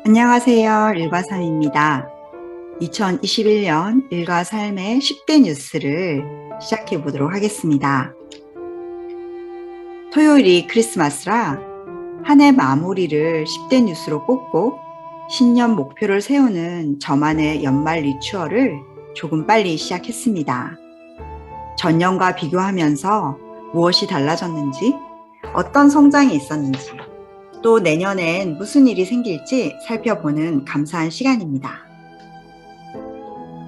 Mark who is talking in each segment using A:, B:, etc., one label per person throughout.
A: 안녕하세요. 일과삼입니다. 2021년 일과 삶의 10대 뉴스를 시작해 보도록 하겠습니다. 토요일이 크리스마스라 한 해 마무리를 10대 뉴스로 꼽고 신년 목표를 세우는 저만의 연말 리추얼을 조금 빨리 시작했습니다. 전년과 비교하면서 무엇이 달라졌는지, 어떤 성장이 있었는지, 또 내년엔 무슨 일이 생길지 살펴보는 감사한 시간입니다.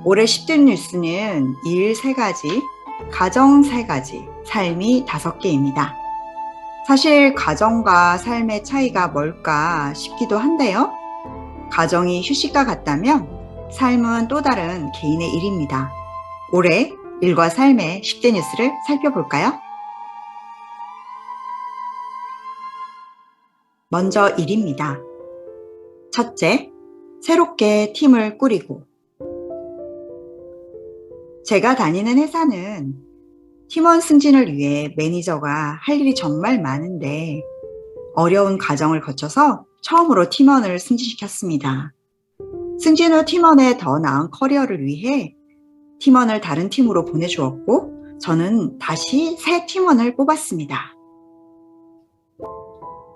A: 올해 10대 뉴스는 일 3가지, 가정 3가지, 삶이 5개입니다. 사실 가정과 삶의 차이가 뭘까 싶기도 한데요. 가정이 휴식과 같다면 삶은 또 다른 개인의 일입니다. 올해 일과 삶의 10대 뉴스를 살펴볼까요? 먼저 일입니다. 첫째, 새롭게 팀을 꾸리고. 제가 다니는 회사는 팀원 승진을 위해 매니저가 할 일이 정말 많은데 어려운 과정을 거쳐서 처음으로 팀원을 승진시켰습니다. 승진 후 팀원의 더 나은 커리어를 위해 팀원을 다른 팀으로 보내주었고 저는 다시 새 팀원을 뽑았습니다.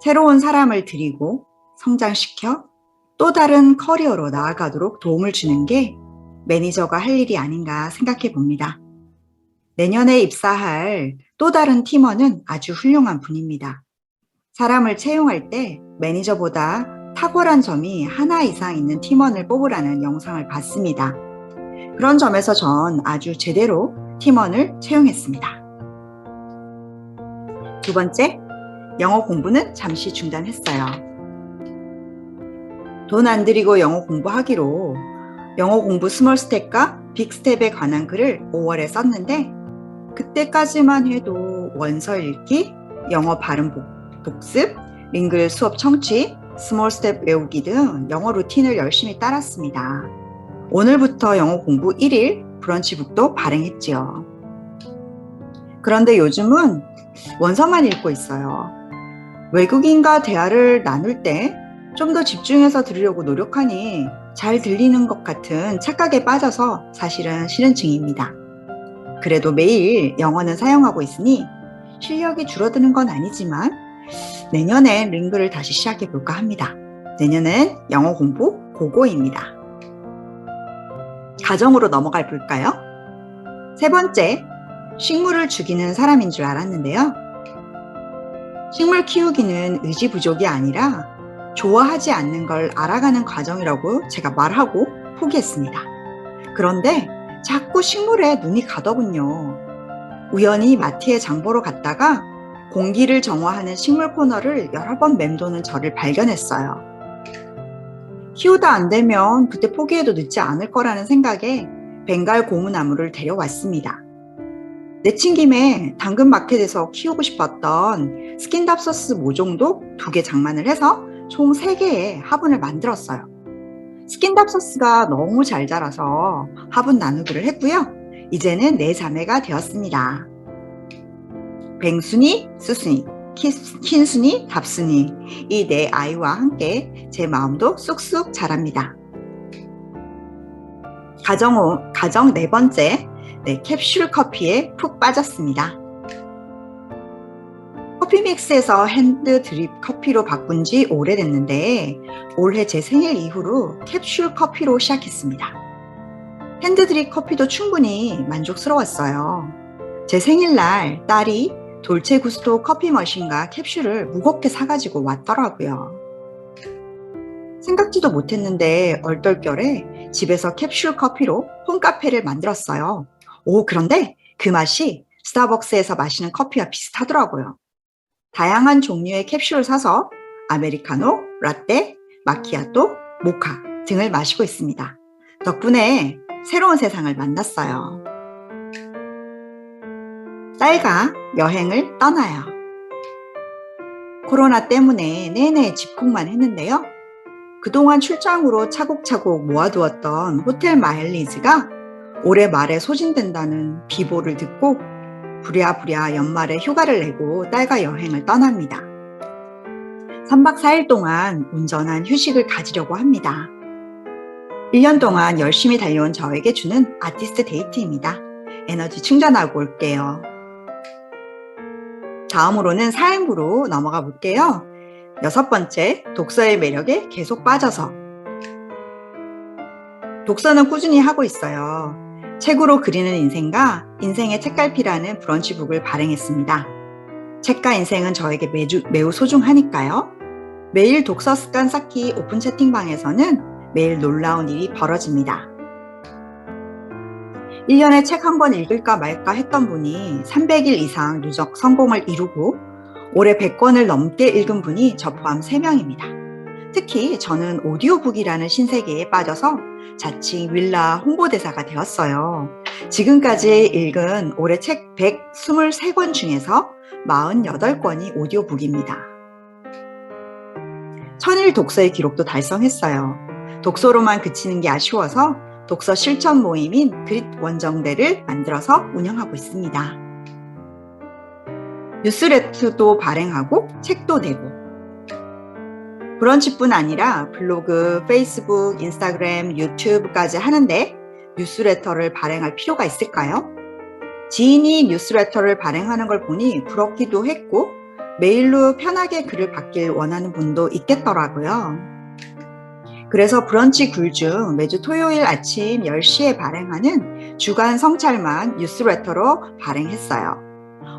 A: 새로운 사람을 들이고 성장시켜 또 다른 커리어로 나아가도록 도움을 주는 게 매니저가 할 일이 아닌가 생각해 봅니다. 내년에 입사할 또 다른 팀원은 아주 훌륭한 분입니다. 사람을 채용할 때 매니저보다 탁월한 점이 하나 이상 있는 팀원을 뽑으라는 영상을 봤습니다. 그런 점에서 전 아주 제대로 팀원을 채용했습니다. 두 번째, 영어 공부는 잠시 중단했어요. 돈 안 들이고 영어 공부하기로 영어 공부 스몰 스텝과 빅 스텝에 관한 글을 5월에 썼는데 그때까지만 해도 원서 읽기, 영어 발음 복습, 링글 수업 청취, 스몰 스텝 외우기 등 영어 루틴을 열심히 따랐습니다. 오늘부터 영어 공부 1일 브런치북도 발행했지요. 그런데 요즘은 원서만 읽고 있어요. 외국인과 대화를 나눌 때 좀 더 집중해서 들으려고 노력하니 잘 들리는 것 같은 착각에 빠져서 사실은 싫은 층입니다. 그래도 매일 영어는 사용하고 있으니 실력이 줄어드는 건 아니지만 내년엔 링글을 다시 시작해 볼까 합니다. 내년은 영어 공부 고고입니다. 가정으로 넘어가 볼까요? 세 번째, 식물을 죽이는 사람인 줄 알았는데요. 식물 키우기는 의지 부족이 아니라 좋아하지 않는 걸 알아가는 과정이라고 제가 말하고 포기했습니다. 그런데 자꾸 식물에 눈이 가더군요. 우연히 마트에 장 보러 갔다가 공기를 정화하는 식물 코너를 여러 번 맴도는 저를 발견했어요. 키우다 안 되면 그때 포기해도 늦지 않을 거라는 생각에 벵갈 고무나무를 데려왔습니다. 내친 김에 당근마켓에서 키우고 싶었던 스킨답서스 모종도 2개 장만을 해서 총 3개의 화분을 만들었어요. 스킨답서스가 너무 잘 자라서 화분 나누기를 했고요. 이제는 4자매가 되었습니다. 뱅순이, 수순이, 킨순이, 답순이 이 4아이와 함께 제 마음도 쑥쑥 자랍니다. 가정 4번째, 캡슐 커피에 푹 빠졌습니다. 커피믹스에서 핸드 드립 커피로 바꾼 지 오래됐는데 올해 제 생일 이후로 캡슐 커피로 시작했습니다. 핸드 드립 커피도 충분히 만족스러웠어요. 제 생일날 딸이 돌체 구스토 커피 머신과 캡슐을 무겁게 사가지고 왔더라고요. 생각지도 못했는데 얼떨결에 집에서 캡슐 커피로 홈카페를 만들었어요. 그런데 그 맛이 스타벅스에서 마시는 커피와 비슷하더라고요. 다양한 종류의 캡슐을 사서 아메리카노, 라떼, 마키아토, 모카 등을 마시고 있습니다. 덕분에 새로운 세상을 만났어요. 딸과 여행을 떠나요. 코로나 때문에 내내 집콕만 했는데요. 그동안 출장으로 차곡차곡 모아두었던 호텔 마일리지가 올해 말에 소진된다는 비보를 듣고 부랴부랴 연말에 휴가를 내고 딸과 여행을 떠납니다. 3박 4일 동안 온전한 휴식을 가지려고 합니다. 1년 동안 열심히 달려온 저에게 주는 아티스트 데이트입니다. 에너지 충전하고 올게요. 다음으로는 사행부로 넘어가 볼게요. 6번째, 독서의 매력에 계속 빠져서. 독서는 꾸준히 하고 있어요. 책으로 그리는 인생과 인생의 책갈피라는 브런치북을 발행했습니다. 책과 인생은 저에게 매우 소중하니까요. 매일 독서 습관 쌓기 오픈 채팅방에서는 매일 놀라운 일이 벌어집니다. 1년에 책 한 권 읽을까 말까 했던 분이 300일 이상 누적 성공을 이루고 올해 100권을 넘게 읽은 분이 저 포함 3명입니다. 특히 저는 오디오북이라는 신세계에 빠져서 자칭 윌라 홍보대사가 되었어요. 지금까지 읽은 올해 책 123권 중에서 48권이 오디오북입니다. 1000일 독서의 기록도 달성했어요. 독서로만 그치는 게 아쉬워서 독서 실천 모임인 그릿 원정대를 만들어서 운영하고 있습니다. 뉴스레터도 발행하고 책도 내고 브런치뿐 아니라 블로그, 페이스북, 인스타그램, 유튜브까지 하는데 뉴스레터를 발행할 필요가 있을까요? 지인이 뉴스레터를 발행하는 걸 보니 부럽기도 했고 메일로 편하게 글을 받길 원하는 분도 있겠더라고요. 그래서 브런치 글 중 매주 토요일 아침 10시에 발행하는 주간 성찰만 뉴스레터로 발행했어요.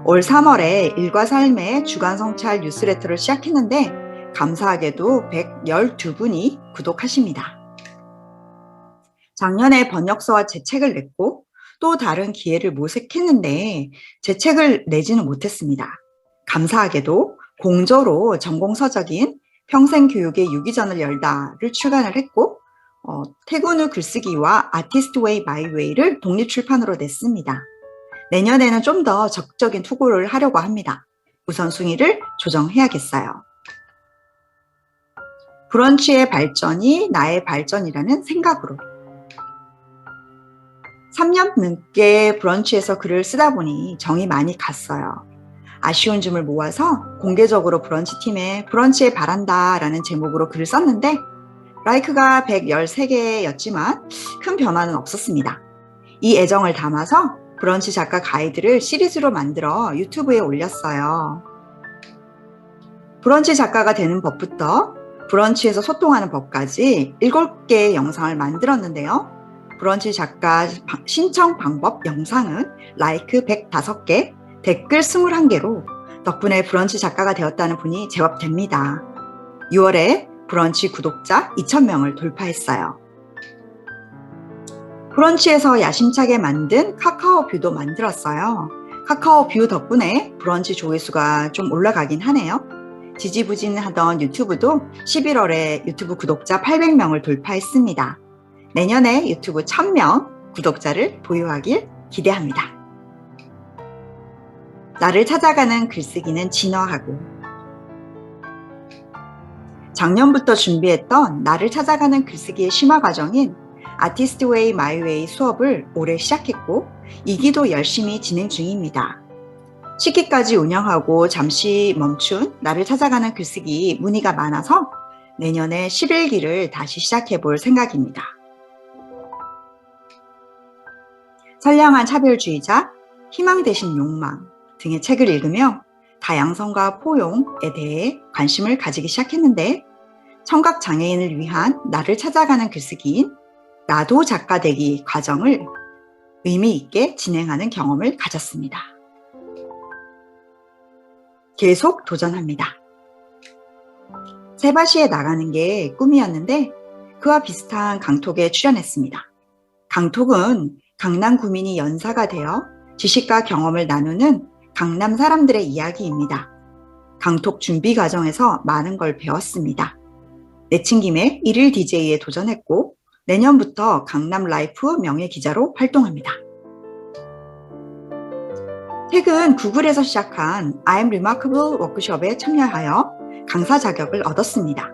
A: 올 3월에 일과 삶의 주간 성찰 뉴스레터를 시작했는데 감사하게도 112분이 구독하십니다. 작년에 번역서와 제 책을 냈고 또 다른 기회를 모색했는데 제 책을 내지는 못했습니다. 감사하게도 공저로 전공서적인 평생교육의 유기전을 열다를 출간을 했고 퇴근 후 글쓰기와 아티스트 웨이 마이 웨이를 독립출판으로 냈습니다. 내년에는 좀 더 적극적인 투고를 하려고 합니다. 우선순위를 조정해야겠어요. 브런치의 발전이 나의 발전이라는 생각으로 3년 넘게 브런치에서 글을 쓰다 보니 정이 많이 갔어요. 아쉬운 점을 모아서 공개적으로 브런치 팀에 브런치에 바란다 라는 제목으로 글을 썼는데 라이크가 113개였지만 큰 변화는 없었습니다. 이 애정을 담아서 브런치 작가 가이드를 시리즈로 만들어 유튜브에 올렸어요. 브런치 작가가 되는 법부터 브런치에서 소통하는 법까지 7개의 영상을 만들었는데요. 브런치 작가 신청 방법 영상은 라이크 105개, 댓글 21개로 덕분에 브런치 작가가 되었다는 분이 제법 됩니다. 6월에 브런치 구독자 2,000명을 돌파했어요. 브런치에서 야심차게 만든 카카오 뷰도 만들었어요. 카카오 뷰 덕분에 브런치 조회수가 좀 올라가긴 하네요. 지지부진하던 유튜브도 11월에 유튜브 구독자 800명을 돌파했습니다. 내년에 유튜브 1000명 구독자를 보유하길 기대합니다. 나를 찾아가는 글쓰기는 진화하고 작년부터 준비했던 나를 찾아가는 글쓰기의 심화 과정인 아티스트 웨이 마이 웨이 수업을 올해 시작했고 2기도 열심히 진행 중입니다. 10기까지 운영하고 잠시 멈춘 나를 찾아가는 글쓰기 문의가 많아서 내년에 11기를 다시 시작해 볼 생각입니다. 선량한 차별주의자, 희망 대신 욕망 등의 책을 읽으며 다양성과 포용에 대해 관심을 가지기 시작했는데 청각장애인을 위한 나를 찾아가는 글쓰기인 나도 작가 되기 과정을 의미 있게 진행하는 경험을 가졌습니다. 계속 도전합니다. 세바시에 나가는 게 꿈이었는데 그와 비슷한 강톡에 출연했습니다. 강톡은 강남 구민이 연사가 되어 지식과 경험을 나누는 강남 사람들의 이야기입니다. 강톡 준비 과정에서 많은 걸 배웠습니다. 내친 김에 일일 DJ에 도전했고 내년부터 강남 라이프 명예기자로 활동합니다. 최근 구글에서 시작한 I'm Remarkable 워크숍에 참여하여 강사 자격을 얻었습니다.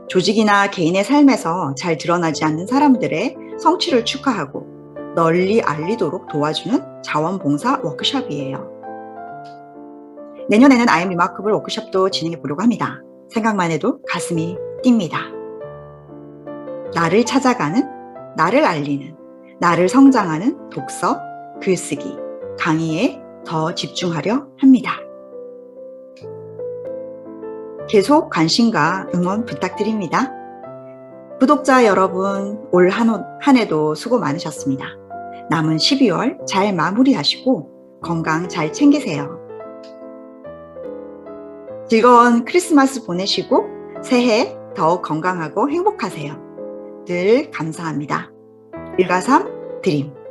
A: 조직이나 개인의 삶에서 잘 드러나지 않는 사람들의 성취를 축하하고 널리 알리도록 도와주는 자원봉사 워크숍이에요. 내년에는 I'm Remarkable 워크숍도 진행해 보려고 합니다. 생각만 해도 가슴이 뜁니다. 나를 찾아가는, 나를 알리는, 나를 성장하는 독서, 글쓰기, 강의에 더 집중하려 합니다. 계속 관심과 응원 부탁드립니다. 구독자 여러분, 올 한 해도 수고 많으셨습니다. 남은 12월 잘 마무리하시고 건강 잘 챙기세요. 즐거운 크리스마스 보내시고 새해 더욱 건강하고 행복하세요. 늘 감사합니다. 1과 3 드림.